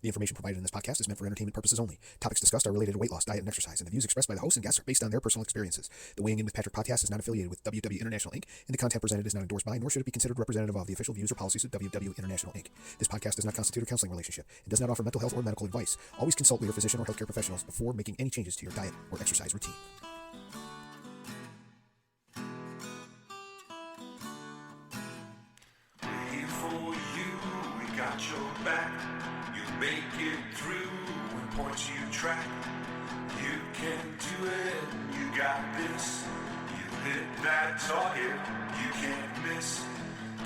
The information provided in this podcast is meant for entertainment purposes only. Topics discussed are related to weight loss, diet, and exercise, and the views expressed by the hosts and guests are based on their personal experiences. The Weighing In with Patrick podcast is not affiliated with WW International Inc., and the content presented is not endorsed by, nor should it be considered representative of the official views or policies of WW International Inc. This podcast does not constitute a counseling relationship and does not offer mental health or medical advice. Always consult with your physician or healthcare professionals before making any changes to your diet or exercise routine. We're here for you, we got your back. You'll make it through when points you track. You can do it, you got this. You hit that target, you can't miss.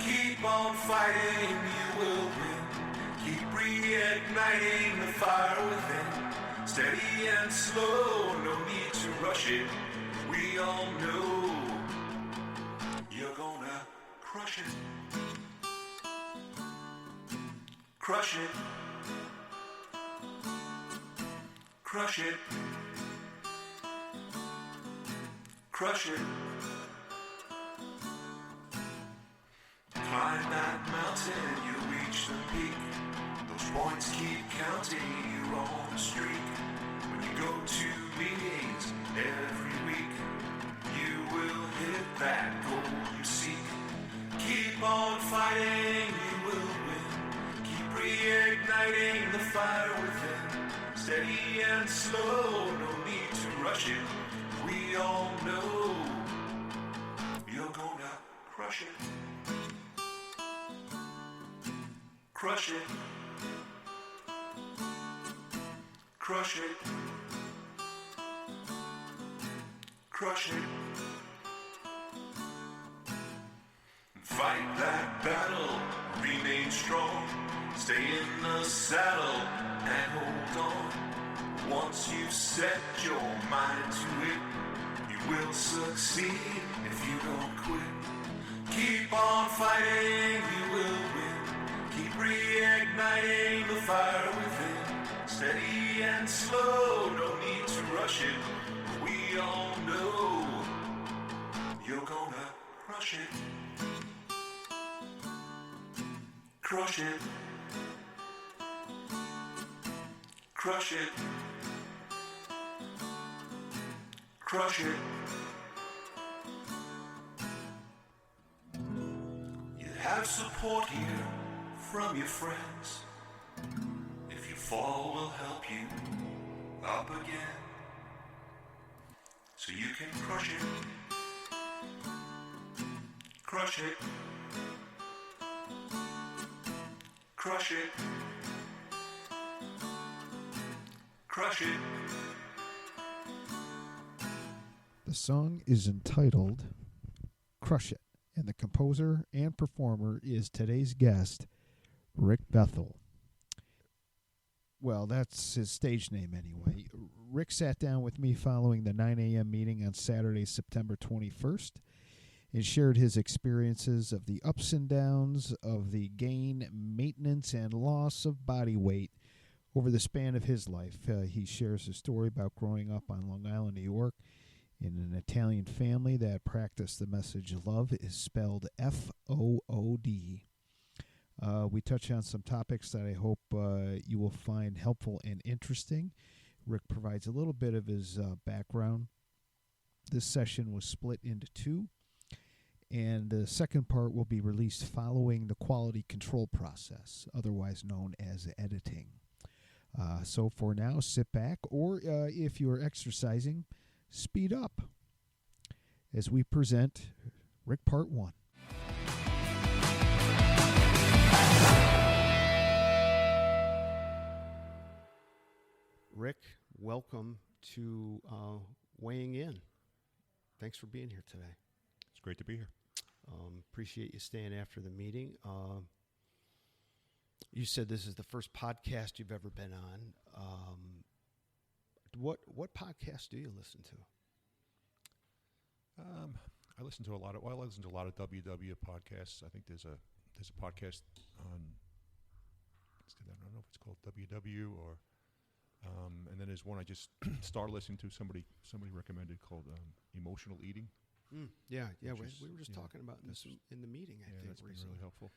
Keep on fighting, you will win. Keep reigniting the fire within. Steady and slow, no need to rush it. We all know you're gonna crush it. Crush it. Crush it. Crush it. Climb that mountain, you'll reach the peak. Those points keep counting, you're on the streak. When you go to meetings every week, you will hit that goal you seek. Keep on fighting, you will win. Keep reigniting the fire within. Steady and slow, no need to rush it. We all know you're gonna crush it. Crush it. Crush it. Crush it. Fight that battle, remain strong. Stay in the saddle and hold on. Once you've set your mind to it, you will succeed if you don't quit. Keep on fighting, you will win. Keep reigniting the fire within. Steady and slow, no need to rush it. We all know you're gonna crush it. Crush it. Crush it. Crush it. You have support here from your friends. If you fall, we'll help you up again. So you can crush it. Crush it. Crush it. Crush it. The song is entitled Crush It, and the composer and performer is today's guest, Rick Bethel. Well, that's his stage name anyway. Rick sat down with me following the 9 a.m. meeting on Saturday, September 21st, and shared his experiences of the ups and downs of the gain, maintenance, and loss of body weight over the span of his life. He shares a story about growing up on Long Island, New York, in an Italian family that practiced the message love is spelled F-O-O-D. We touch on some topics that I hope you will find helpful and interesting. Rick provides a little bit of his background. This session was split into two, and the second part will be released following the quality control process, otherwise known as editing. So for now, sit back, or if you are exercising, speed up as we present Rick Part 1. Rick, welcome to Weighing In. Thanks for being here today. It's great to be here. Appreciate you staying after the meeting. You said this is the first podcast you've ever been on. What podcast do you listen to? I listen to a lot of WW podcasts. I think there's a podcast on, I don't know if it's called WW or and then there's one I just started listening to. Somebody recommended called Emotional Eating. Yeah. We were just talking about this in the meeting. I think that's been recently. really helpful.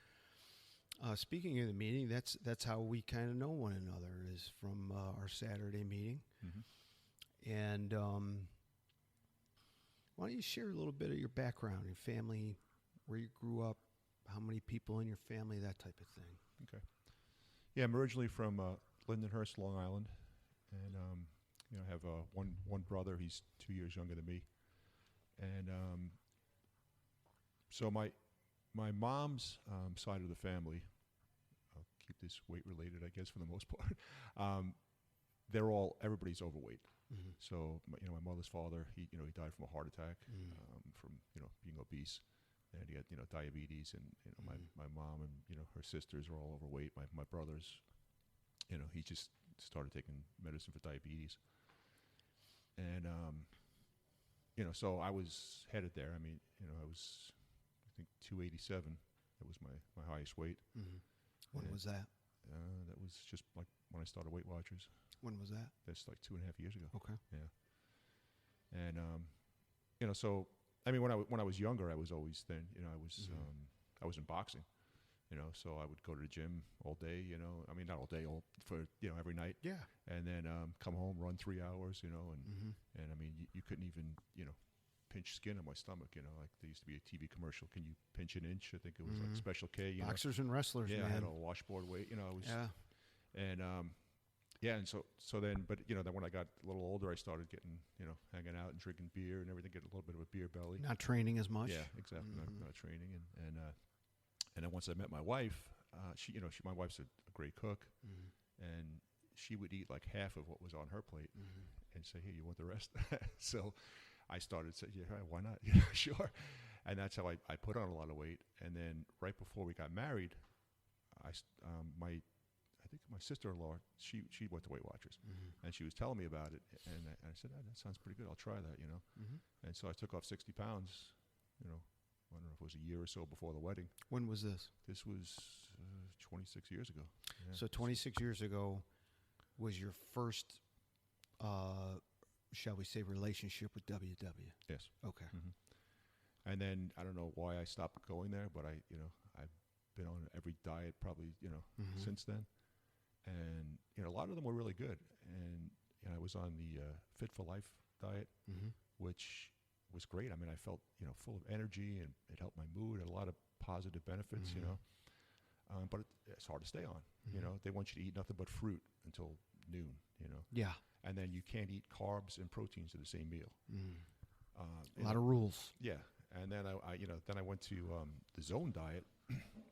Speaking of the meeting, that's how we kind of know one another, is from our Saturday meeting. Mm-hmm. And why don't you share a little bit of your background, your family, where you grew up, how many people in your family, that type of thing. Okay. Yeah, I'm originally from Lindenhurst, Long Island, and I have one brother. He's 2 years younger than me, and so my mom's side of the family. I'll keep this weight related, I guess, for the most part. Everybody's overweight. Mm-hmm. So my mother's father, he died from a heart attack, Mm. from being obese, and he had diabetes, and my mom and her sisters are all overweight. My brother's, he just started taking medicine for diabetes, and so I was headed there. I mean, I was, I think, 287. That was my highest weight. Mm-hmm. When And was that? That was just like when I started Weight Watchers. When was that? That's like 2.5 years ago. Okay. Yeah. And so I mean, when I was younger, I was always thin. I was in boxing. So I would go to the gym all day. I mean, not all day, every night. Yeah. And then come home, run 3 hours. And Mm-hmm. and I mean, you couldn't even pinch skin on my stomach. Like there used to be a TV commercial. Can you pinch an inch? I think it was like Mhm. Special K. Boxers and wrestlers, Yeah, man. I had a washboard weight. I was. Yeah. And and so then, but then when I got a little older, I started getting, hanging out and drinking beer and everything, getting a little bit of a beer belly. Not training as much. Yeah, exactly. Mhm. Not training, and then once I met my wife, my wife's a great cook, Mhm. and she would eat like half of what was on her plate Mhm. and say, "Hey, you want the rest?" So I started saying, "Yeah, why not? Yeah, sure." And that's how I put on a lot of weight. And then right before we got married, I think my sister-in-law, she went to Weight Watchers, Mhm. and she was telling me about it, and I said, that sounds pretty good. I'll try that, Mhm. And so I took off 60 pounds, I don't know if it was a year or so before the wedding. When was this? This was 26 years ago. Yeah. So 26 years ago was your first, shall we say, relationship with WW? Yes. Okay. Mm-hmm. And then I don't know why I stopped going there, but I've been on every diet probably, Mhm. since then. And, a lot of them were really good. And, I was on the Fit for Life diet, Mhm. which was great. I mean, I felt, full of energy, and it helped my mood, had a lot of positive benefits, Mhm. But it's hard to stay on. Mhm. They want you to eat nothing but fruit until noon, Yeah. and then you can't eat carbs and proteins in the same meal. Mhm. A You lot know, of rules. Yeah. And then I went to the Zone diet,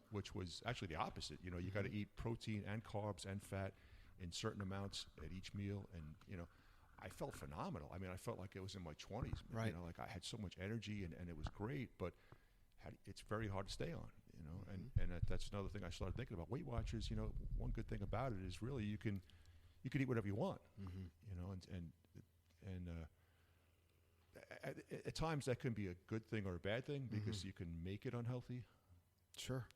which was actually the opposite. You got to eat protein and carbs and fat in certain amounts at each meal, and I felt phenomenal. I mean, I felt like it was in my 20s. Right. Like I had so much energy, and it was great, but it's very hard to stay on. And that's another thing I started thinking about. Weight Watchers. One good thing about it is really you can eat whatever you want. Mhm. And at times that can be a good thing or a bad thing because you can make it unhealthy. Sure.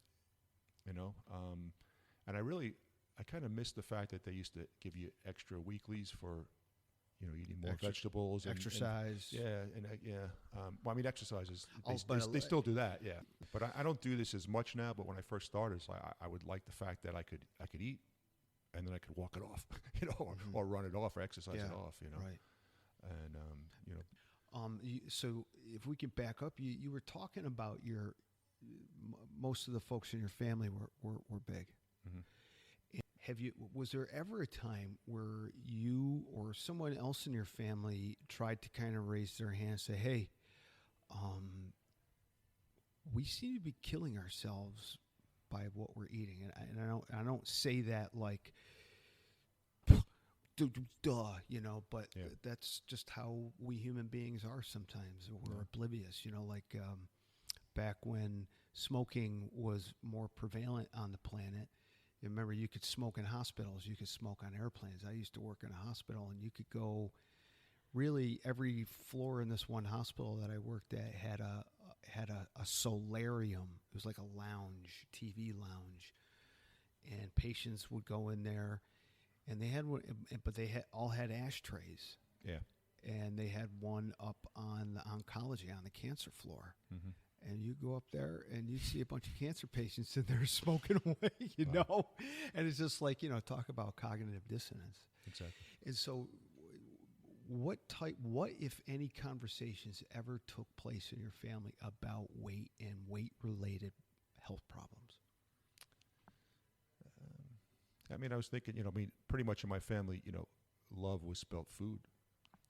And I kind of miss the fact that they used to give you extra weeklies for, eating more vegetables, and Exercise. well, I mean, exercises. Oh, They still do that, yeah. But I don't do this as much now. But when I first started, it's like I would like the fact that I could eat, and then I could walk it off, or run it off, or exercise it off, Right. And So if we can back up, you were talking about most of the folks in your family were big. Mhm. Was there ever a time where you or someone else in your family tried to kind of raise their hand and say, hey, we seem to be killing ourselves by what we're eating? And I don't say that like, duh, but Yeah. that's just how we human beings are sometimes. We're oblivious, like back when smoking was more prevalent on the planet. You remember you could smoke in hospitals, you could smoke on airplanes. I used to work in a hospital, and you could go, really every floor in this one hospital that I worked at had a solarium. It was like a lounge, TV lounge, and patients would go in there, and they had one, but they all had ashtrays. Yeah. And they had one up on the oncology, on the cancer floor. Mhm. And you go up there and you see a bunch of cancer patients and they're smoking away, you know? And it's just like, talk about cognitive dissonance. Exactly. And so what, if any, conversations ever took place in your family about weight and weight-related health problems? I mean, I was thinking, pretty much in my family, love was spelt food,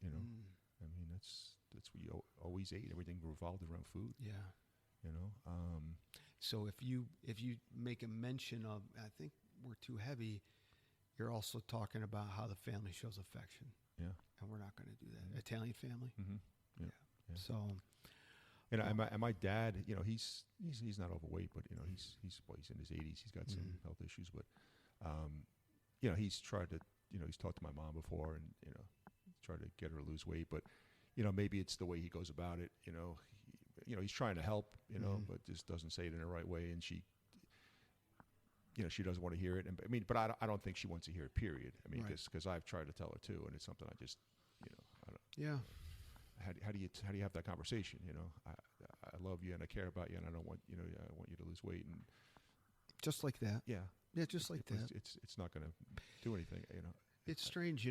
I mean, that's what you always ate. Everything revolved around food. Yeah. So if you make a mention of, I think we're too heavy, you're also talking about how the family shows affection. Yeah. And we're not going to do that. Italian family. Mm-hmm. Yeah. So. And my dad, he's not overweight, but he's in his 80s. He's got some health issues, but he's tried to, he's talked to my mom before, and tried to get her to lose weight, but maybe it's the way he goes about it. He's trying to help, but just doesn't say it in the right way, and she doesn't want to hear it. And but I don't think she wants to hear it. Period. I mean, because I've tried to tell her too, and it's something I just, I don't. Yeah. How do you have that conversation? I love you and I care about you, and I don't want I want you to lose weight, and just like that. Yeah. Yeah, just like that. It's not going to do anything. It's strange,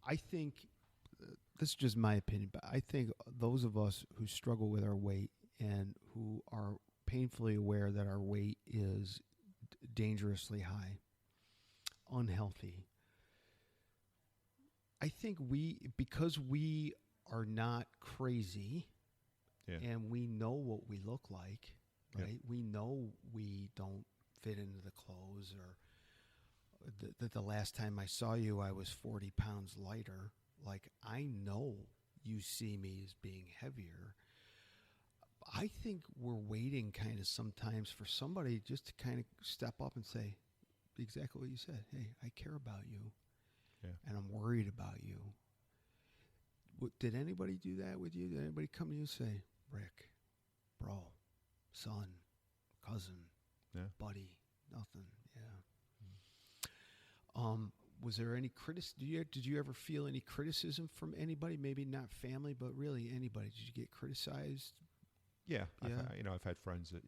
I think this is just my opinion, but I think those of us who struggle with our weight and who are painfully aware that our weight is dangerously high, unhealthy, I think because we are not crazy, and we know what we look like, right? Yeah. We know we don't fit into the clothes, or that the last time I saw you, I was 40 pounds lighter. Like, I know you see me as being heavier. I think we're waiting kind of sometimes for somebody just to kind of step up and say exactly what you said. Hey, I care about you, and I'm worried about you. Did anybody do that with you? Did anybody come to you and say, Rick, bro, son, cousin, buddy, nothing? Yeah. Was there any did you ever feel any criticism from anybody? Maybe not family, but really anybody. Did you get criticized? Yeah. I've had friends that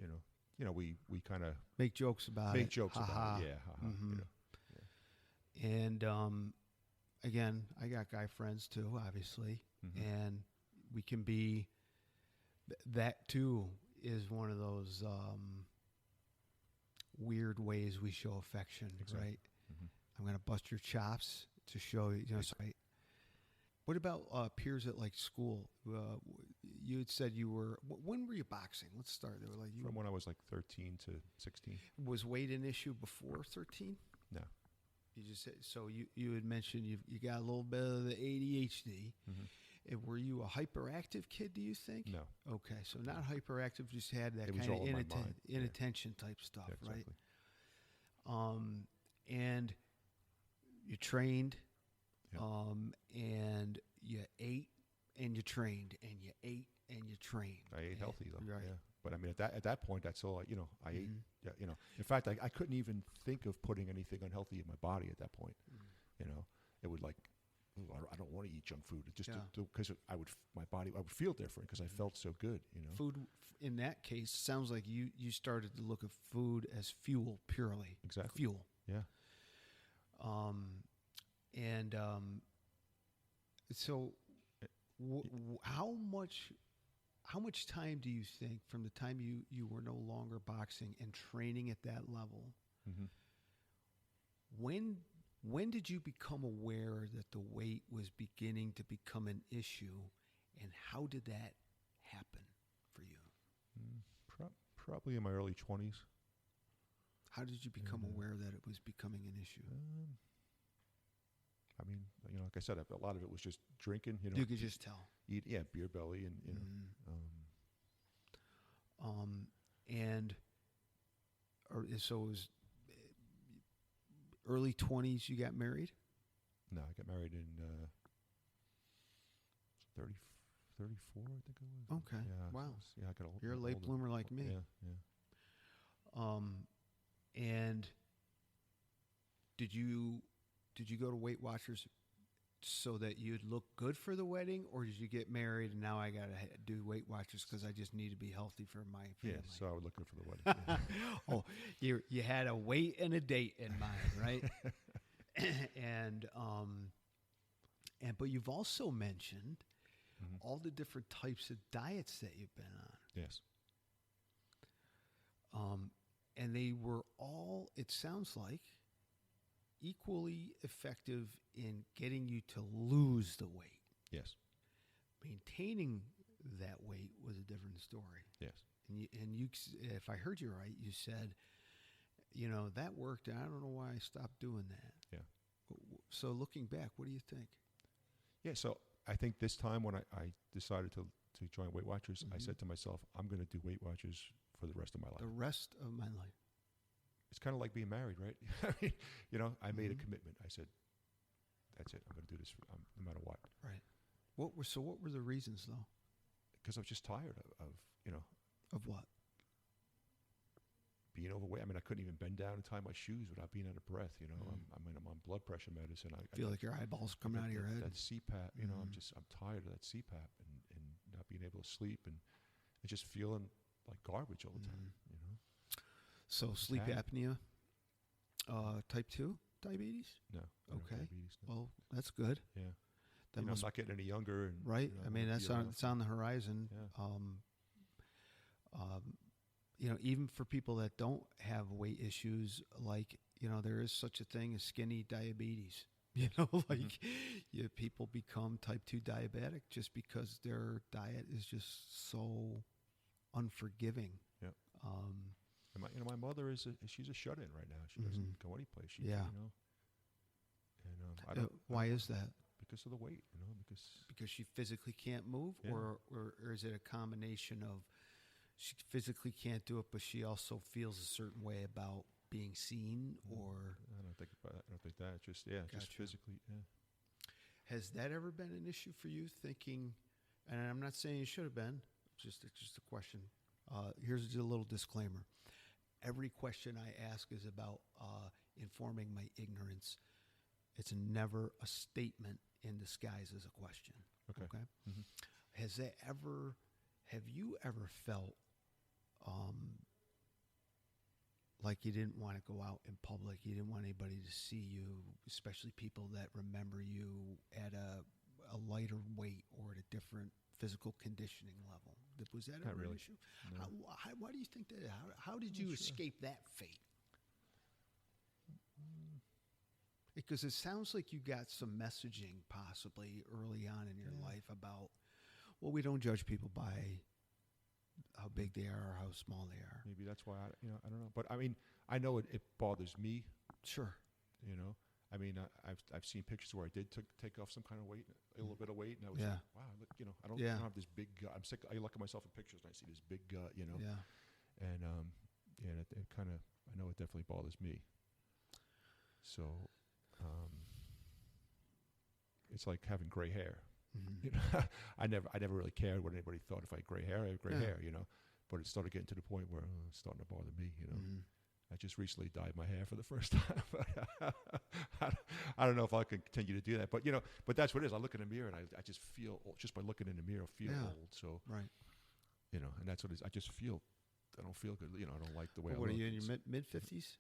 we kind of make jokes about it. Make jokes about it. Yeah. Yeah. And again, I got guy friends too, obviously, and we can be. That too is one of those weird ways we show affection, right? Mm-hmm. I'm going to bust your chops to show you. Right? What about peers at like school? You had said you were. When were you boxing? Let's start there. Like from when I was like 13 to 16. Was weight an issue before 13? No. You just said so. You had mentioned you got a little bit of the ADHD. Mm-hmm. Were you a hyperactive kid, do you think? No. Okay, so not hyperactive, just had that kind of inattention type stuff, exactly. Right? And you trained, and you ate, and you trained, and you ate, and you trained. I ate healthy, though. Right. Yeah. But I mean, at that point, that's all. I ate. Yeah. In fact, I couldn't even think of putting anything unhealthy in my body at that point. It would like. I don't want to eat junk food. Just because my body would feel different because I felt so good. Food in that case sounds like you started to look at food as fuel purely. Exactly. Fuel. Yeah. So how much time do you think from the time you were no longer boxing and training at that level? Mm-hmm. When did you become aware that the weight was beginning to become an issue, and how did that happen for you? Probably in my early 20s. How did you become aware that it was becoming an issue? I mean, like I said, a lot of it was just drinking. You could just tell. Beer belly, and so it was. Early 20s, you got married? No, I got married in 34, I think it was. Okay. Yeah, wow. I got You're a late bloomer like me. Yeah. And did you go to Weight Watchers so that you'd look good for the wedding, or did you get married and now I got to do Weight Watchers because I just need to be healthy for my family? Yeah, so I was looking for the wedding. Yeah. Oh, you had a weight and a date in mind, right? and but you've also mentioned all the different types of diets that you've been on. Yes. And they were all, it sounds like, equally effective in getting you to lose the weight. Yes. Maintaining that weight was a different story. Yes. And you, if I heard you right, you said, that worked, and I don't know why I stopped doing that. Yeah. So looking back, what do you think? Yeah, so I think this time when I decided to join Weight Watchers, I said to myself, I'm going to do Weight Watchers for the rest of my life. The rest of my life. It's kind of like being married, right? I mean, I made a commitment. I said, that's it. I'm going to do this no matter what. Right. What were the reasons, though? Because I was just tired of Of what? being overweight. I mean, I couldn't even bend down and tie my shoes without being out of breath. I'm on blood pressure medicine. I feel like your eyeballs coming out of your head. That CPAP, I'm tired of that CPAP and not being able to sleep and just feeling like garbage all the time. So sleep apnea, type 2 diabetes? No. I don't have Okay. diabetes, no. Well, that's good. Yeah. That I'm not getting any younger. And, right. I mean, I'm that's feeling it's on the horizon. Yeah. Even for people that don't have weight issues, like, there is such a thing as skinny diabetes. People become type 2 diabetic just because their diet is just so unforgiving. Yeah. And my mother she's a shut-in right now. She doesn't go anyplace. She, Yeah. And I don't. Why is that? Because of the weight, Because she physically can't move, Yeah. or is it a combination of she physically can't do it, but she also feels a certain way about being seen, or I don't think that. It's just just Gotcha. physically. Yeah. has that ever been an issue for you? Thinking, and I'm not saying it should have been. It's just a question. Here's a little disclaimer. Every question I ask is about informing my ignorance. It's never a statement in disguise as a question. Okay. Mm-hmm. Have you ever felt like you didn't want to go out in public? You didn't want anybody to see you, especially people that remember you at a lighter weight or at a different physical conditioning level? Was that Not ever really. an issue? No. Why do you think that? How did you escape that fate? Because it sounds like you got some messaging possibly early on in your life about, well, we don't judge people by how big they are or how small they are. Maybe that's why I don't know. But I mean, I know it bothers me. Sure. I mean, I've seen pictures where I did take off some kind of weight, a little bit of weight, and I was Yeah. like, wow, look, I don't have this big gut. I'm sick. I look at myself in pictures and I see this big gut, Yeah. and it kind of, I know it definitely bothers me. So, it's like having gray hair. Mm-hmm. I never really cared what anybody thought. If I had gray hair, I had gray hair, But it started getting to the point where it's starting to bother me, Mm-hmm. I just recently dyed my hair for the first time. I don't know if I can continue to do that. But, but that's what it is. I look in the mirror and I just feel, just by looking in the mirror, I feel old. So, Right. And that's what it is. I just feel, I don't feel good. I don't like the way I What look. are you in your mid-50s?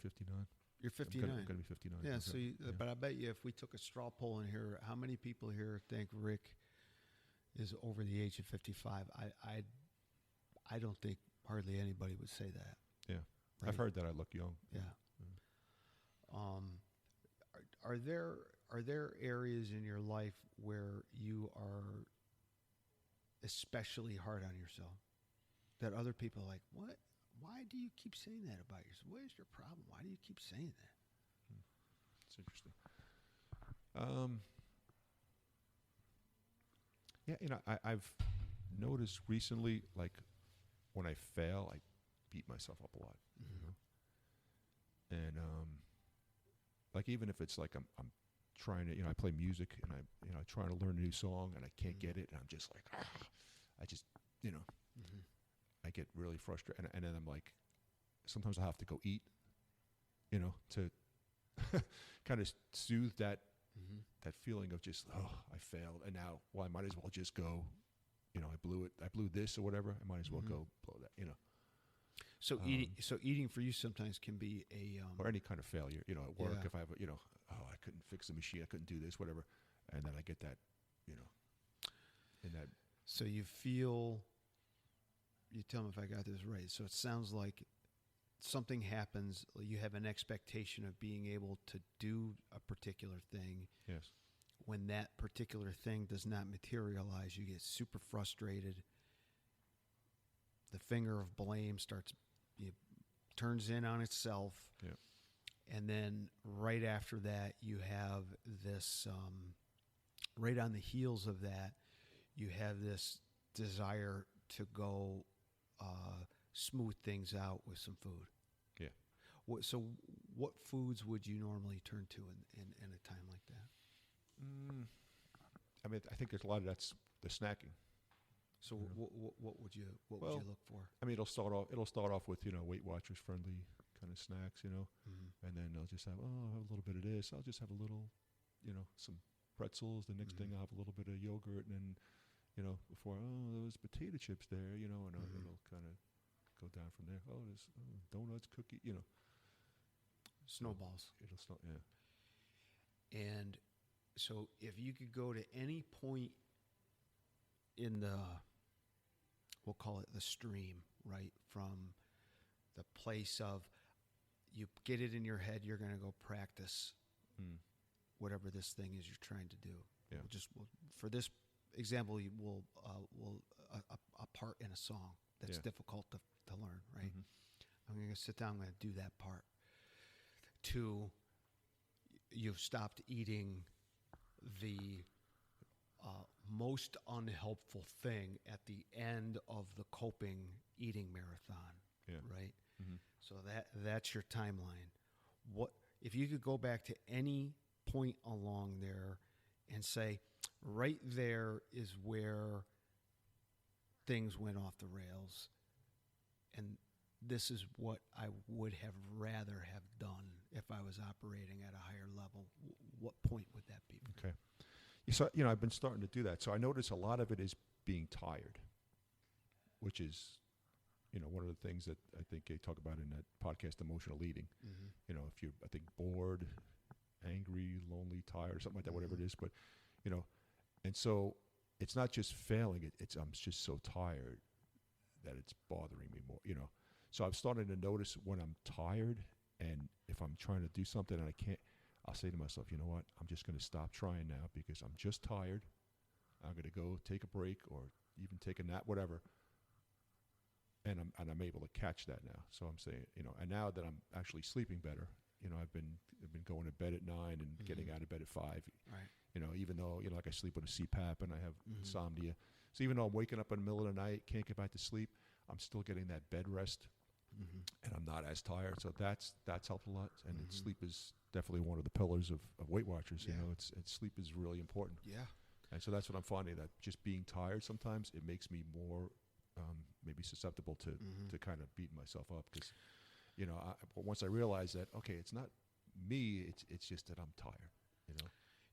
59. You're 59. I'm going to be 59. Yeah, Okay. so but I bet you if we took a straw poll in here, how many people here think Rick is over the age of 55? I don't think hardly anybody would say that. Yeah. Right. I've heard that I look young. Yeah. Are there areas in your life where you are especially hard on yourself that other people are like, what? Why do you keep saying that about yourself? What is your problem? Why do you keep saying that? It's interesting. I've noticed recently, like when I fail, I beat myself up a lot. And like even if it's like I'm trying to, I play music and I'm trying to learn a new song and I can't get it, and I'm just like, I just, I get really frustrated, and then I'm like, sometimes I have to go eat, to kind of soothe that that feeling of just, oh, I failed, and now, well, I might as well just go. You know, I blew this or whatever. I might as well go blow that. You know. So eating for you sometimes can be a or any kind of failure. You know, at work, Yeah. if I have, I couldn't fix the machine, I couldn't do this, whatever, and then I get that, in that. So you feel. You tell me if I got this right. So it sounds like something happens. You have an expectation of being able to do a particular thing. Yes. When that particular thing does not materialize, you get super frustrated. The finger of blame turns in on itself. Yeah. And then right after that, you have this, right on the heels of that, you have this desire to go smooth things out with some food. Yeah. What foods would you normally turn to in a time like that? I mean, I think there's a lot of that's the snacking. So what would you look for? I mean, it'll start off with Weight Watchers friendly kind of snacks, and then I'll just have I'll have a little bit of this. I'll just have a little, some pretzels. The next thing I'll have a little bit of yogurt, and then before those potato chips there, and it'll kind of go down from there. Oh, there's donuts, cookie, Snowballs. It'll start, yeah. And so if you could go to any point in we'll call it the stream, right? From the place of you get it in your head, you're going to go practice whatever this thing is you're trying to do. Yeah. For this example, we'll a part in a song that's difficult to learn, right? I'm going to sit down, I'm going to do that part. To you've stopped eating the most unhelpful thing at the end of the coping eating marathon, right? So that's your timeline. What if you could go back to any point along there and say, right there is where things went off the rails, and this is what I would have rather have done if I was operating at a higher level. What point would that be? Okay. So, I've been starting to do that. So I notice a lot of it is being tired, which is, one of the things that I think they talk about in that podcast, emotional eating. If you're, I think, bored, angry, lonely, tired, or something like that, whatever it is. But, and so it's not just failing. I'm just so tired that it's bothering me more, So I'm starting to notice when I'm tired, and if I'm trying to do something and I can't, I'll say to myself, you know what, I'm just going to stop trying now because I'm just tired. I'm going to go take a break or even take a nap, whatever. And I'm able to catch that now. So I'm saying, and now that I'm actually sleeping better, I've been going to bed at 9 and getting out of bed at 5. Right. Even though, like I sleep with a CPAP and I have insomnia. So even though I'm waking up in the middle of the night, can't get back to sleep, I'm still getting that bed rest. And I'm not as tired, so that's helped a lot. And sleep is definitely one of the pillars of Weight Watchers. It's sleep is really important. Yeah. And so that's what I'm finding, that just being tired sometimes it makes me more maybe susceptible to kind of beating myself up because but once I realize that it's not me, it's just that I'm tired.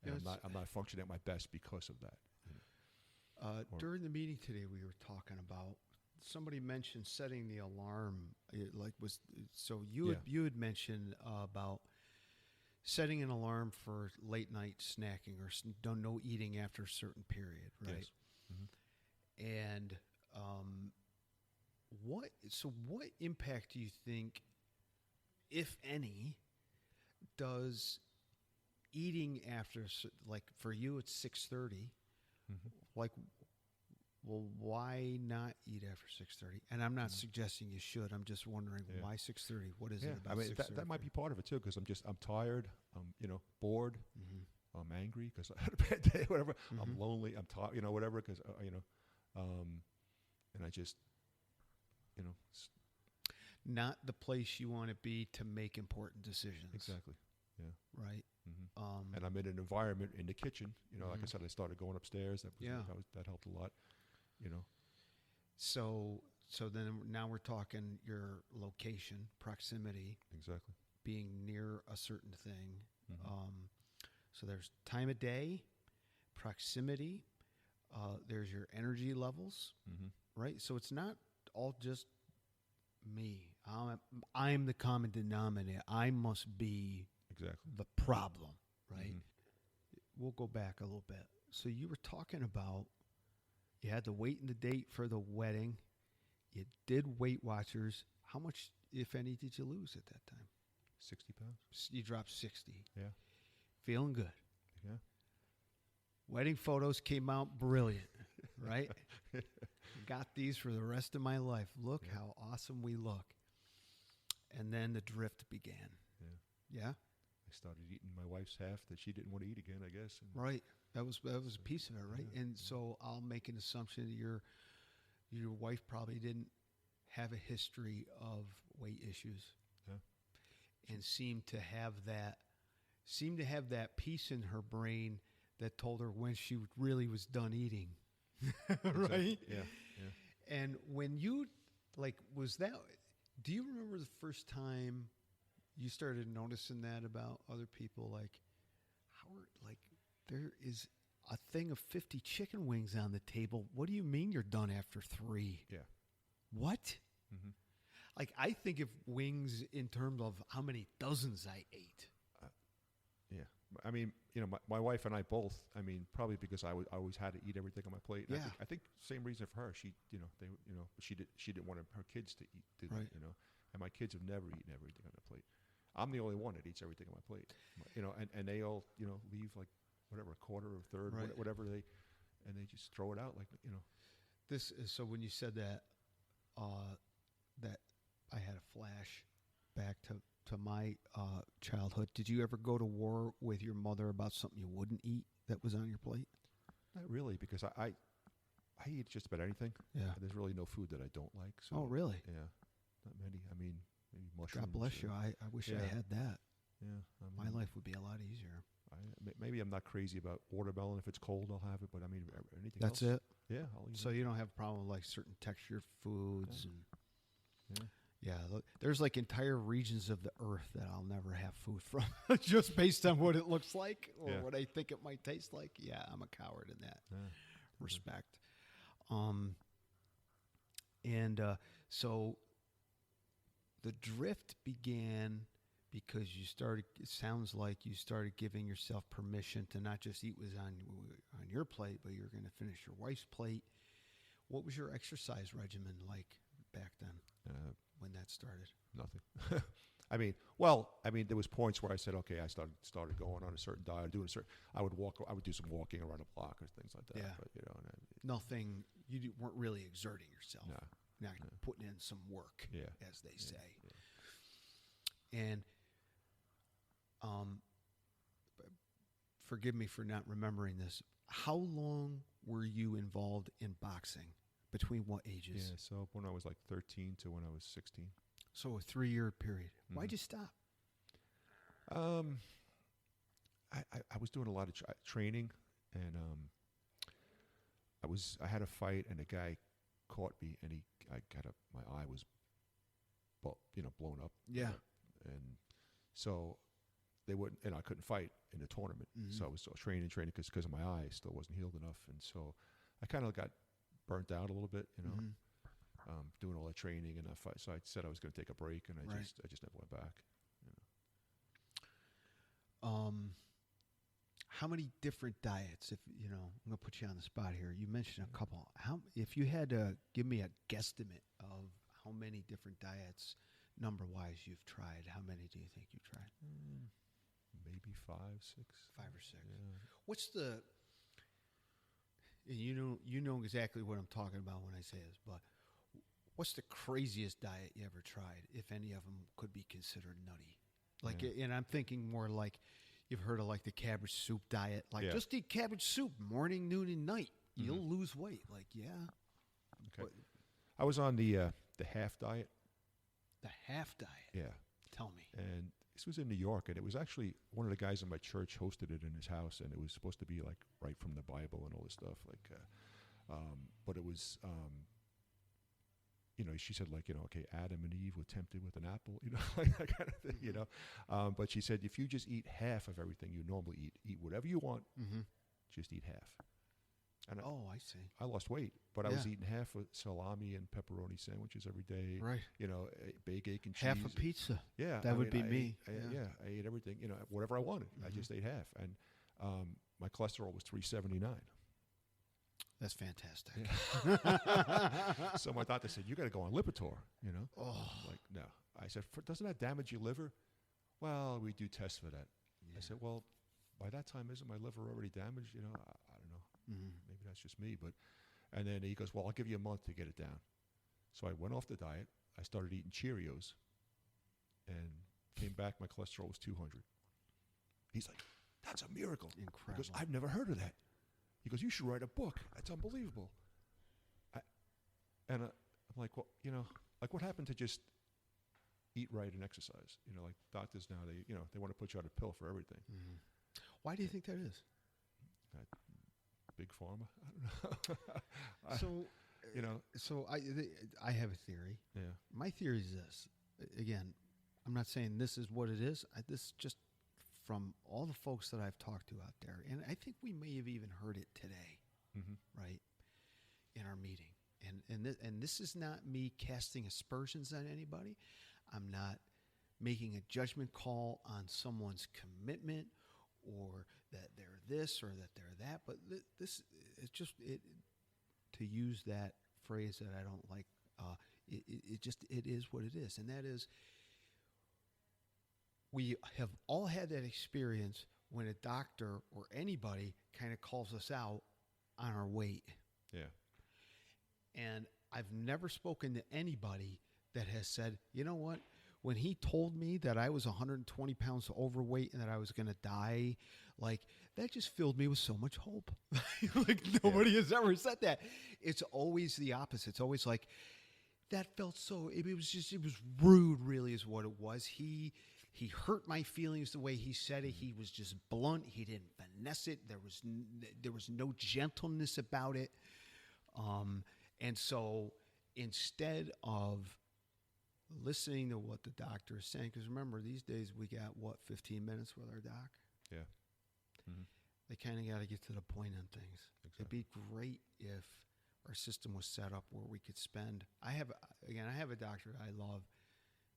And I'm not functioning at my best because of that. During the meeting today, we were talking about. Somebody mentioned setting the alarm. You had mentioned about setting an alarm for late night snacking or no eating after a certain period, right? Yes. And what impact do you think, if any, does eating after, like for you it's 6:30, like? Well, why not eat after 6:30? And I'm not suggesting you should. I'm just wondering why 6:30. What is it about? I mean 6:30? that might be part of it too, because I'm tired. I'm bored. I'm angry because I had a bad day. Whatever. I'm lonely. I'm tired. Whatever. Because and I just not the place you want to be to make important decisions. Exactly. Yeah. Right. And I'm in an environment in the kitchen. Like I said, I started going upstairs. That helped a lot. So then now we're talking your location, proximity. Exactly. Being near a certain thing. So there's time of day, proximity, there's your energy levels, right? So it's not all just me. I'm the common denominator. I must be Exactly. the problem, right? We'll go back a little bit. So you were talking about you had to wait in the date for the wedding. You did Weight Watchers. How much, if any, did you lose at that time? 60 pounds. You dropped 60. Yeah. Feeling good. Yeah. Wedding photos came out brilliant, right? Got these for the rest of my life. Look how awesome we look. And then the drift began. Yeah. Yeah? I started eating my wife's half that she didn't want to eat again, I guess. And Right. That was a piece of it, right? Yeah. And so I'll make an assumption that your wife probably didn't have a history of weight issues. Yeah. And seemed to have that piece in her brain that told her when she really was done eating. Right? Yeah. Yeah. And when you do you remember the first time you started noticing that about other people? Like, there is a thing of 50 chicken wings on the table. What do you mean you're done after 3? Yeah. What? Mm-hmm. Like, I think of wings in terms of how many dozens I ate. Yeah. I mean, my wife and I both, probably because I always had to eat everything on my plate. And Yeah. I think same reason for her. She, she didn't want her kids to eat, Right. and my kids have never eaten everything on their plate. I'm the only one that eats everything on my plate, and they all, leave like whatever, a quarter or a third, Right. whatever they just throw it out like, This is, so when you said that, that I had a flash back to my childhood. Did you ever go to war with your mother about something you wouldn't eat that was on your plate? Not really, because I eat just about anything. Yeah. There's really no food that I don't like. So Oh, really? yeah, not many. Maybe mushrooms. God bless or- you. I wish I Yeah. had that. Yeah. My life would be a lot easier. Maybe I'm not crazy about watermelon. If it's cold, I'll have it. But anything That's else. it? Yeah. I'll eat So it. you don't have a problem with like certain textured foods and Yeah. yeah, there's like entire regions of the earth that I'll never have food from just based on what it looks like or Yeah. what I think it might taste like. Yeah, I'm a coward in that Yeah. respect. So the drift began because it sounds like you started giving yourself permission to not just eat what's on your plate, but you're going to finish your wife's plate. What was your exercise regimen like back then when that started? Nothing. There was points where I said, okay, I started going on a certain diet, I would do some walking around a block or things like that. Yeah. But, Nothing, weren't really exerting yourself. No. Not putting in some work, Yeah. as they say. And forgive me for not remembering this. How long were you involved in boxing? Between what ages? Yeah, so when I was like 13 to when I was 16. So a 3-year period. Mhm. Why'd you stop? I was doing a lot of training, and I had a fight, and a guy caught me, and my eye was, blown up. Yeah. And so they wouldn't, and I couldn't fight in the tournament. Mhm. So I was still training because of my eye still wasn't healed enough, and so I kind of got burnt out a little bit, Mhm. doing all that training and that fight. So I said I was going to take a break, and I Right. just never went back. How many different diets? If I'm going to put you on the spot here. You mentioned a couple. If you had to give me a guesstimate of how many different diets, number-wise, you've tried, how many do you think you've tried? Maybe 5, 6. 5 or 6. Yeah. What's the? You know exactly what I'm talking about when I say this, but what's the craziest diet you ever tried? If any of them could be considered nutty, and I'm thinking more like you've heard of like the cabbage soup diet, like Yeah. just eat cabbage soup morning, noon, and night. You'll lose weight. Like Okay. But- I was on the half diet. the half diet. Yeah. Tell me. And this was in New York, and it was actually one of the guys in my church hosted it in his house, and it was supposed to be like right from the Bible and all this stuff. But it was she said, like, okay, Adam and Eve were tempted with an apple, like that kind of thing, But she said, if you just eat half of everything you normally eat whatever you want, just eat half. And I see. I lost weight, but I was eating half of salami and pepperoni sandwiches every day. Right. Bacon and cheese. Half a pizza. Yeah. That would be me. I ate everything, whatever I wanted. I just ate half. And my cholesterol was 379. That's fantastic. Yeah. So my doctor said, you got to go on Lipitor, Oh. I'm like, no. I said, doesn't that damage your liver? Well, we do tests for that. Yeah. I said, well, by that time, isn't my liver already damaged? I don't know. Maybe that's just me. And then he goes, well, I'll give you a month to get it down. So I went off the diet. I started eating Cheerios and came back. My cholesterol was 200. He's like, that's a miracle. Incredible. He goes, I've never heard of that. He goes, you should write a book. That's unbelievable. I'm like, well, like what happened to just eat right and exercise? Like doctors now, they want to put you on a pill for everything. Why do you think that is? Big pharma? I don't know. So I have a theory. Yeah. My theory is this. Again, I'm not saying this is what it is. This just from all the folks that I've talked to out there, and I think we may have even heard it today, right, in our meeting. And this is not me casting aspersions on anybody. I'm not making a judgment call on someone's commitment or that they're this or that they're that. But this is just to use that phrase that I don't like. It is what it is, and that is we have all had that experience when a doctor or anybody kind of calls us out on our weight. Yeah. And I've never spoken to anybody that has said, you know what, when he told me that I was 120 pounds overweight and that I was going to die, like that just filled me with so much hope. Like nobody has ever said that. It's always the opposite. It's always like, that felt so, it was rude really is what it was. He hurt my feelings the way he said it. He was just blunt. He didn't finesse it. There was no gentleness about it. And so instead of listening to what the doctor is saying, because remember, these days we got, 15 minutes with our doc? Yeah. They kind of got to get to the point on things. Exactly. It'd be great if our system was set up where we could spend. I have a doctor I love,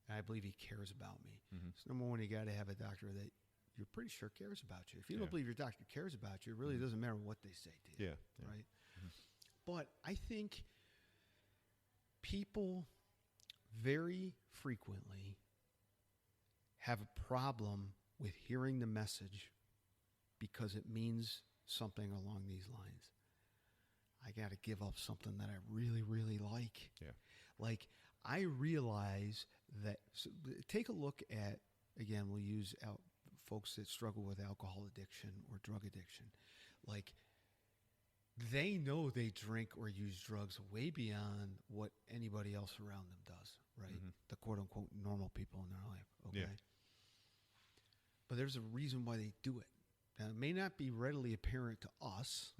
and I believe he cares about me. So number one, you got to have a doctor that you're pretty sure cares about you. If you don't believe your doctor cares about you, it really doesn't matter what they say to you. Yeah. Right? But I think people very frequently have a problem with hearing the message because it means something along these lines. I got to give up something that I really, really like. Yeah. Like, I realize that, so take a look at, again, we'll use folks that struggle with alcohol addiction or drug addiction. Like, they know they drink or use drugs way beyond what anybody else around them does, right? The quote-unquote normal people in their life, okay? Yeah. But there's a reason why they do it. Now, it may not be readily apparent to us,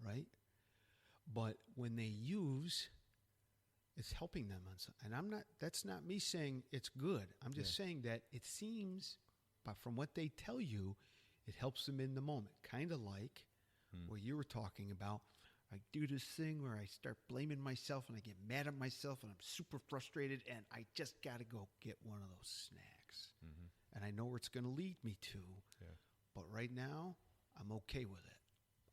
right? But when they use, it's helping them on something. And that's not me saying it's good. I'm just saying that it seems, but from what they tell you, it helps them in the moment. Kind of like what you were talking about. I do this thing where I start blaming myself and I get mad at myself and I'm super frustrated and I just got to go get one of those snacks. And I know where it's going to lead me to. Yeah. But right now, I'm okay with it.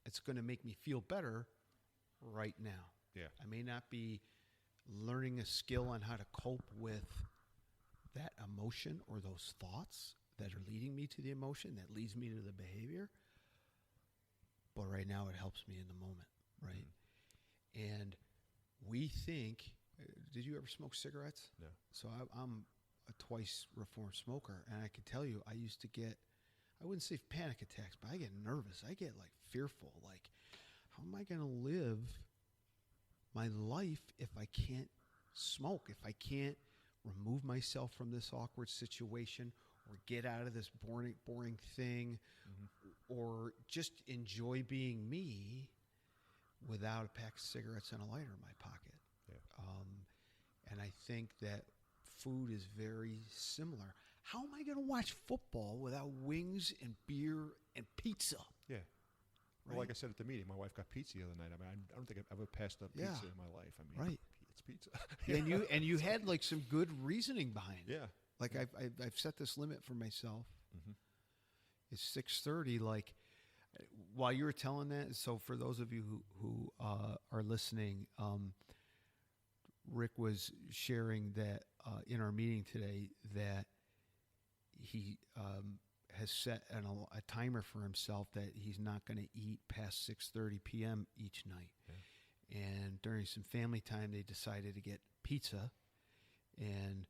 It's going to make me feel better right now. Yeah. I may not be learning a skill on how to cope with that emotion or those thoughts that are leading me to the emotion, that leads me to the behavior. But right now, it helps me in the moment, right? And we think, did you ever smoke cigarettes? No. So I'm a twice reformed smoker, and I can tell you, I used to get, I wouldn't say panic attacks, but I get nervous. I get like fearful, like, how am I going to live my life if I can't smoke, if I can't remove myself from this awkward situation or get out of this boring thing or just enjoy being me without a pack of cigarettes and a lighter in my pocket. Yeah. and I think that food is very similar. How am I going to watch football without wings and beer and pizza? Yeah. Well, Right. like I said at the meeting, my wife got pizza the other night. I mean, I don't think I've ever passed up Yeah. pizza in my life. I mean, Right. it's pizza. And you had like some good reasoning behind it. Yeah. Like I've set this limit for myself. Mm-hmm. It's 6:30. Like while you were telling that, so for those of you who are listening, Rick was sharing that in our meeting today that he has set a timer for himself that he's not going to eat past 6:30 p.m. each night. Yeah. And during some family time, they decided to get pizza. And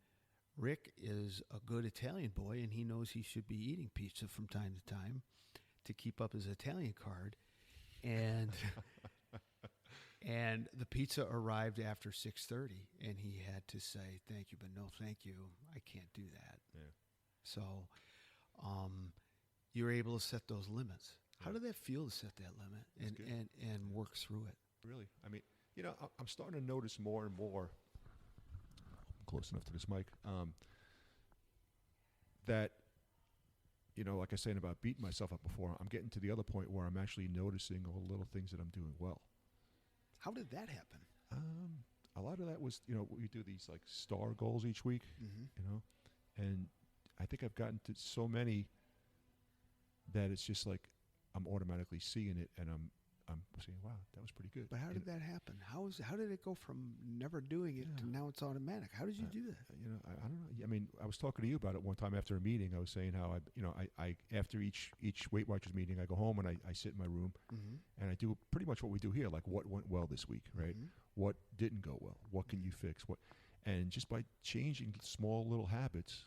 Rick is a good Italian boy, and he knows he should be eating pizza from time to time to keep up his Italian card. And and the pizza arrived after 6:30, and he had to say, "Thank you, but no thank you. I can't do that." Yeah. So you're able to set those limits. How Yeah. did that feel to set that limit It's good. and work through it? Really. I mean, I'm starting to notice more and more. I'm close enough to this mic. That, like I was saying about beating myself up before, I'm getting to the other point where I'm actually noticing all the little things that I'm doing well. How did that happen? A lot of that was, we do these like star goals each week, Mm-hmm. and I think I've gotten to so many that it's just like I'm automatically seeing it, and I'm saying, wow, that was pretty good. But how did that happen? How did it go from never doing it to now it's automatic? How did you do that? I don't know. I mean, I was talking to you about it one time after a meeting. I was saying how I after each Weight Watchers meeting, I go home and I sit in my room Mm-hmm. and I do pretty much what we do here, like what went well this week, right? Mm-hmm. What didn't go well? What can you fix? And just by changing small little habits,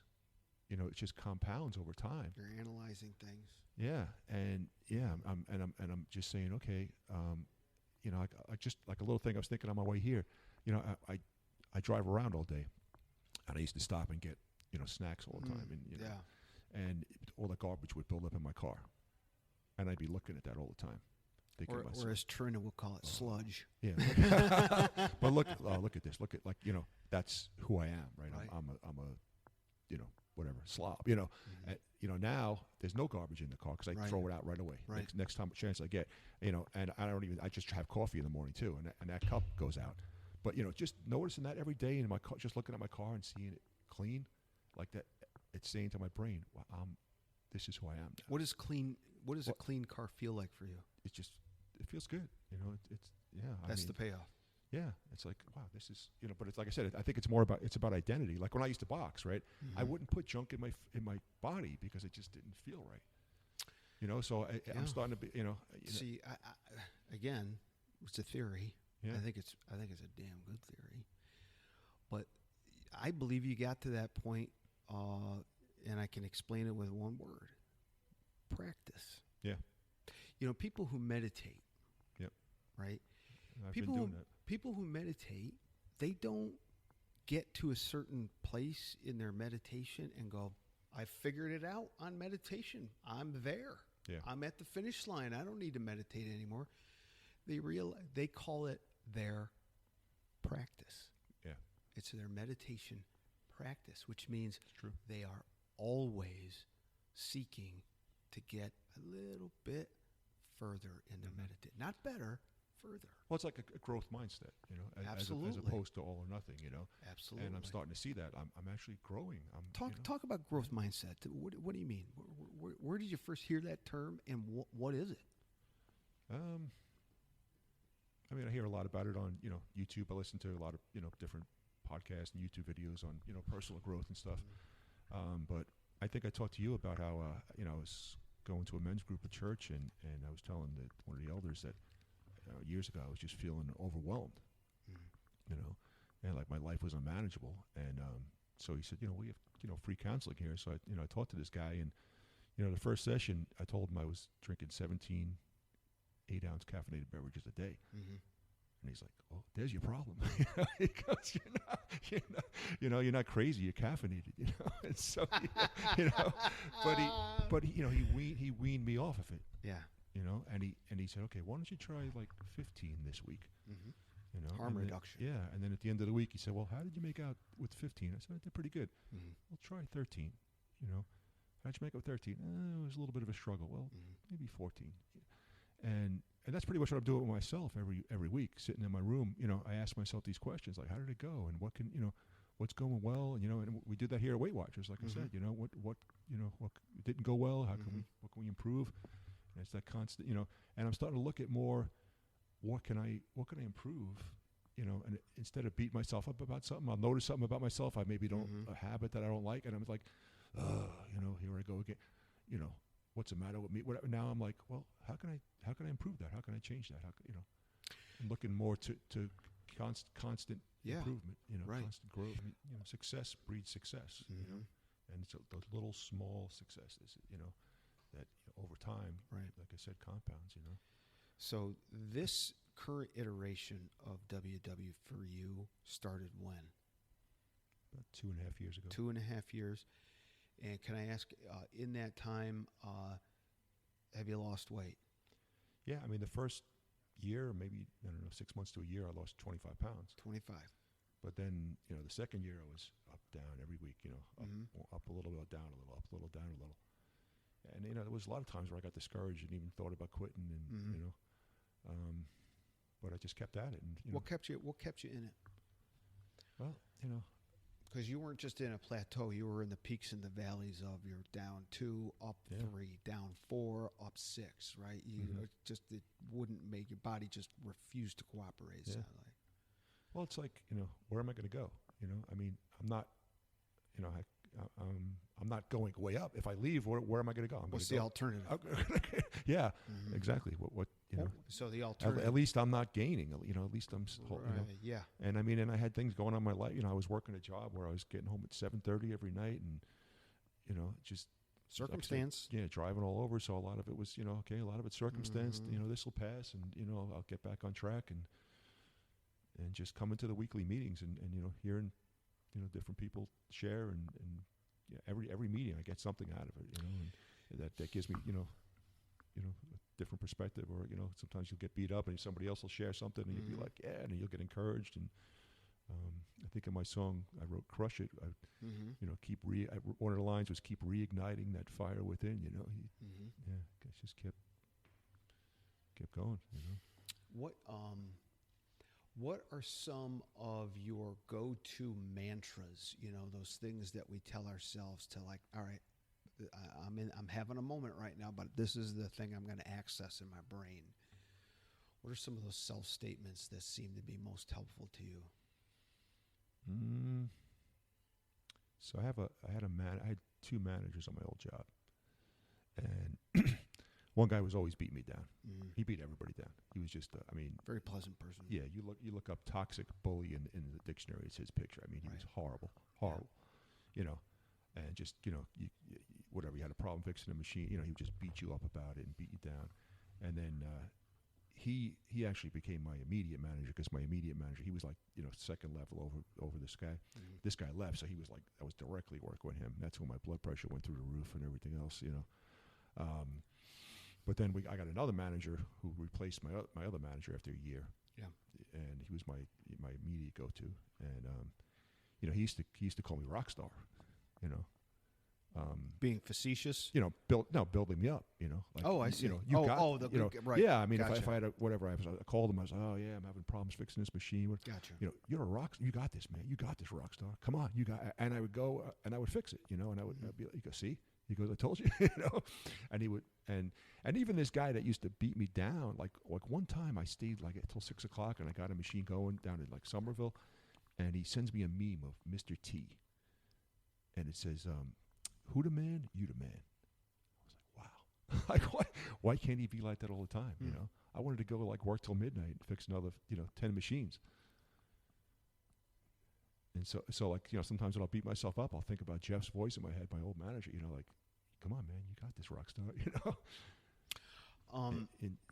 it just compounds over time. You're analyzing things. Yeah, and I'm just saying, okay, I just like a little thing I was thinking on my way here. I drive around all day, and I used to stop and get snacks all the time, and Yeah. and all the garbage would build up in my car, and I'd be looking at that all the time, thinking to myself, Or as Trina will call it, sludge. yeah. But look at this. Look at that's who I am, right? Right. I'm a whatever slob, Mm-hmm. now there's no garbage in the car because I Right. throw it out right away. Right. Next time chance I get, and I just have coffee in the morning too, and that cup goes out. But just noticing that every day in my car, just looking at my car and seeing it clean, like that, it's saying to my brain, well, this is who I am now. What does a clean car feel like for you? It feels good. It's yeah. That's the payoff. Yeah, it's like, wow, this is, but it's like I said, I think it's about identity. Like when I used to box, right? I wouldn't put junk in my body because it just didn't feel right. So I'm starting to be, See, I, again, it's a theory. Yeah. I think it's a damn good theory. But I believe you got to that point, and I can explain it with one word: practice. Yeah. People who meditate. Yep. Right. I've been doing that. People who meditate, they don't get to a certain place in their meditation and go, I figured it out on meditation. I'm there. Yeah. I'm at the finish line. I don't need to meditate anymore. They call it their practice. Yeah. It's their meditation practice, which means True. they are always seeking to get a little bit further in their meditation. Not better, further. Well, it's like a growth mindset, as Absolutely. opposed to all or nothing, Absolutely. And I'm starting to see that. I'm actually growing. Talk about growth mindset. What do you mean? Where did you first hear that term, and what is it? I mean, I hear a lot about it on YouTube. I listen to a lot of different podcasts and YouTube videos on personal growth and stuff. But I think I talked to you about how I was going to a men's group at church, and I was telling one of the elders that years ago I was just feeling overwhelmed, and like my life was unmanageable. And so he said, we have free counseling here. So I talked to this guy, and the first session I told him I was drinking 17 8-ounce caffeinated beverages a day. Mm-hmm. And he's like, "Oh, there's your problem." He goes, "You're not crazy. You're caffeinated." And so, but he weaned me off of it. Yeah. And he said, "Okay, why don't you try like 15 this week?" Mm-hmm. You know, Harm and then- reduction. yeah, and then at the end of the week, he said, "Well, how did you make out with 15?" I said, "I did pretty good." Mhm. Well, try 13. You know, how'd you make out with 13? It was a little bit of a struggle. Well, Mhm. maybe 14. And that's pretty much what I'm doing with myself every week, sitting in my room. You know, I ask myself these questions like, how did it go, and what's going well, and and we did that here at Weight Watchers, like I said. You know, what didn't go well, what can we improve, and it's that constant. And I'm starting to look at more, what can I improve, and instead of beat myself up about something, I'll notice something about myself I maybe don't a habit that I don't like, and I'm like, here I go again, what's the matter with me? Whatever. Now I'm like, well, how can I improve that? How can I change that? I'm looking more to constant Yeah, improvement, right. constant growth. I mean, success breeds success, and so those little small successes, that over time, Right. like I said, compounds, So this current iteration of WW for you started when? About 2.5 years ago. 2.5 years. And can I ask, in that time, have you lost weight? Yeah, I mean, the first year, maybe, I don't know, 6 months to a year, I lost 25 pounds. 25. But then, the second year I was up, down every week, up a little bit, down a little, up a little, down a little. And, there was a lot of times where I got discouraged and even thought about quitting, and, but I just kept at it. And, What kept you in it? well, Because you weren't just in a plateau. You were in the peaks and the valleys of you're down 2, up Yeah. 3, down 4, up 6, right? You it wouldn't make your body just refuse to cooperate. It Yeah. sounded like. well, it's like, where am I going to go? I mean, I'm not, I'm not going way up. If I leave, where am I going to go? I'm What's gonna the alternative? yeah, exactly. What So the alternative. at least I'm not gaining. At least I'm, Right, yeah. And I mean, and I had things going on in my life. I was working a job where I was getting home at 7:30 every night, and just Circumstance. Yeah, driving all over. So a lot of it was, okay, a lot of it's circumstance. This will pass, and I'll get back on track, and just coming to the weekly meetings, and hearing different people share, and yeah, every meeting I get something out of it, and that gives me a different perspective, or sometimes you'll get beat up and somebody else will share something and you'll be like, yeah, and you'll get encouraged. And I think in my song I wrote "Crush It," one of the lines was "keep reigniting that fire within." Yeah, I just kept going. What are some of your go-to mantras? Those things that we tell ourselves to, like, all right, I'm having a moment right now, but this is the thing I'm going to access in my brain. What are some of those self-statements that seem to be most helpful to you? So I had 2 managers on my old job, and one guy was always beating me down. He beat everybody down. He was just, Very pleasant person. yeah. You look up toxic bully in the dictionary. It's his picture. I mean, he was horrible. And just whatever, you had a problem fixing a machine, he would just beat you up about it and beat you down. And then he actually became my immediate manager, because my immediate manager, he was like, second level over this guy. This guy left, so he was like, I was directly working with him. That's when my blood pressure went through the roof and everything else. But then I got another manager who replaced my other manager after a year. Yeah. And he was my immediate go-to. And he used to call me rock star. Being facetious. Building me up. Like, Oh, I see. Right. Yeah, I mean, Gotcha. if I had I called him. I was like, oh yeah, I'm having problems fixing this machine. Gotcha. You're a rock. You got this, man. You got this, rock star. Come on, you got. And I would go and I would fix it. And I'd be like, you go, see. He goes, I told you, and he would, and even this guy that used to beat me down, like one time I stayed like until 6 o'clock, and I got a machine going down in like Somerville, and he sends me a meme of Mr. T, and it says, "Who the man? You the man." I was like, wow, like why can't he be like that all the time? I wanted to go like work till midnight and fix another 10 machines. And so like, sometimes when I'll beat myself up, I'll think about Jeff's voice in my head, my old manager, like, come on, man, you got this, rock star,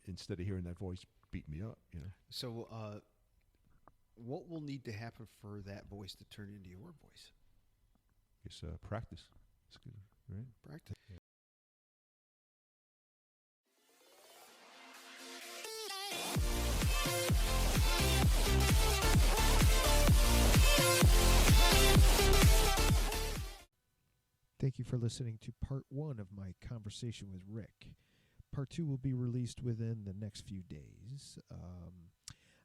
instead of hearing that voice beat me up, So what will need to happen for that voice to turn into your voice? It's practice. It's good, right? Practice. Yeah. listening to part 1 of my conversation with Rick. Part 2 will be released within the next few days.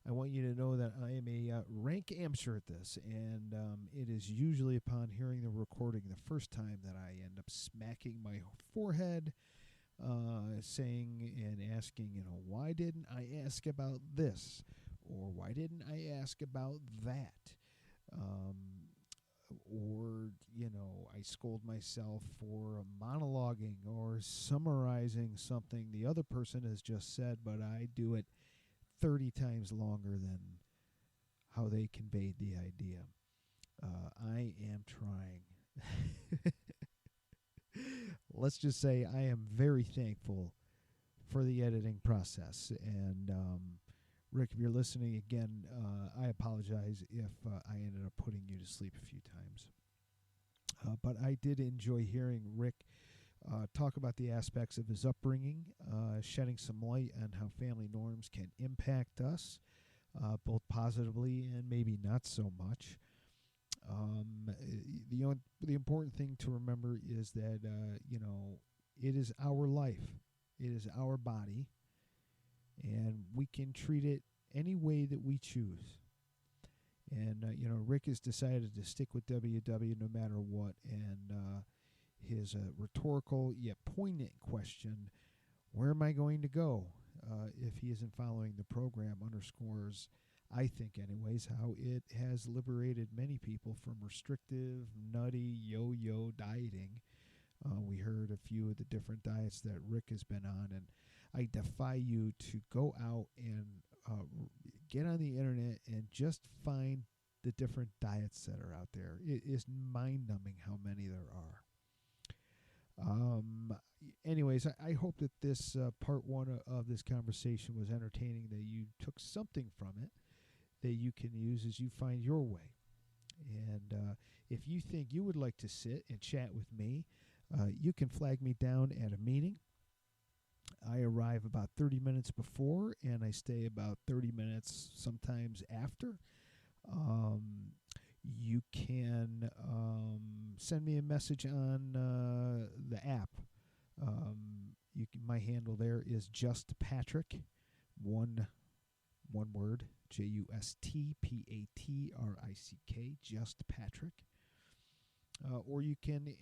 I want you to know that I am a rank amateur at this, and it is usually upon hearing the recording the first time that I end up smacking my forehead, saying and asking, why didn't I ask about this? Or why didn't I ask about that? Or, I scold myself for monologuing or summarizing something the other person has just said, but I do it 30 times longer than how they conveyed the idea. I am trying. Let's just say I am very thankful for the editing process. And Rick, if you're listening again, I apologize if I ended up putting you to sleep a few times. But I did enjoy hearing Rick talk about the aspects of his upbringing, shedding some light on how family norms can impact us, both positively and maybe not so much. The important thing to remember is that, it is our life. It is our body. And we can treat it any way that we choose. And, Rick has decided to stick with WW no matter what. And his rhetorical yet poignant question, where am I going to go if he isn't following the program, underscores, I think anyways, how it has liberated many people from restrictive, nutty, yo-yo dieting. We heard a few of the different diets that Rick has been on, and I defy you to go out and get on the internet and just find the different diets that are out there. It is mind-numbing how many there are. Anyways, I hope that this part 1 of this conversation was entertaining, that you took something from it that you can use as you find your way. And if you think you would like to sit and chat with me, you can flag me down at a meeting. I arrive about 30 minutes before, and I stay about 30 minutes sometimes after. You can send me a message on the app. My handle there is Just Patrick, one word, JustPatrick, Just Patrick. Or you can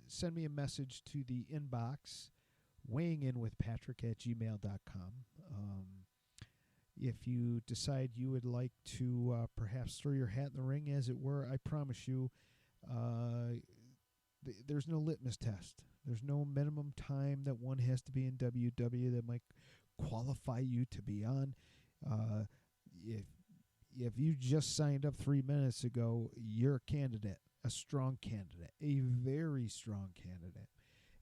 send me a message to the inbox, weighingin.with.patrick@gmail.com. If you decide you would like to perhaps throw your hat in the ring, as it were, I promise you there's no litmus test. There's no minimum time that one has to be in WW that might qualify you to be on. If you just signed up 3 minutes ago, you're a candidate, a strong candidate, a very strong candidate.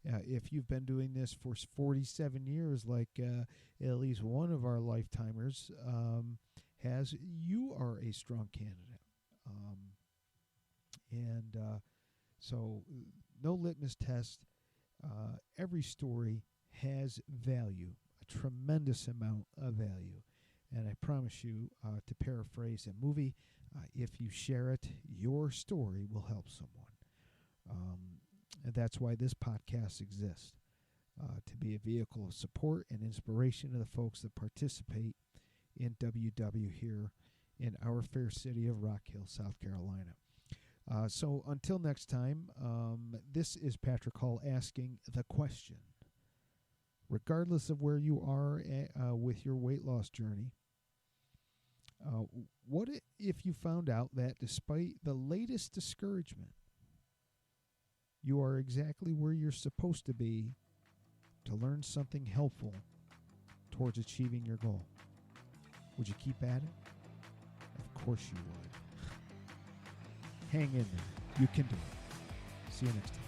If you've been doing this for 47 years, like at least one of our lifetimers has, you are a strong candidate. So no litmus test. Every story has value, a tremendous amount of value. And I promise you, to paraphrase a movie, if you share it, your story will help someone. And that's why this podcast exists, to be a vehicle of support and inspiration to the folks that participate in WW here in our fair city of Rock Hill, South Carolina. So until next time, this is Patrick Hall asking the question. Regardless of where you are with your weight loss journey, what if you found out that despite the latest discouragement, you are exactly where you're supposed to be to learn something helpful towards achieving your goal? Would you keep at it? Of course you would. Hang in there. You can do it. See you next time.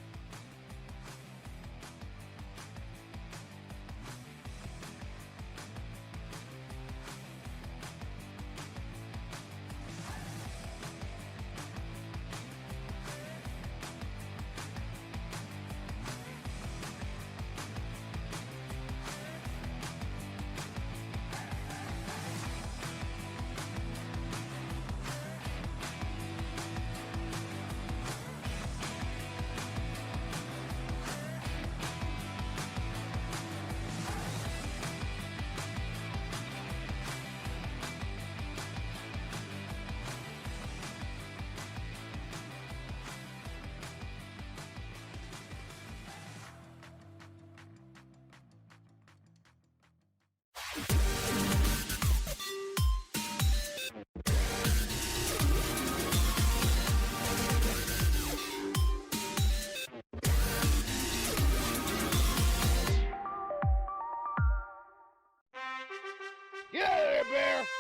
Get out of there, bear!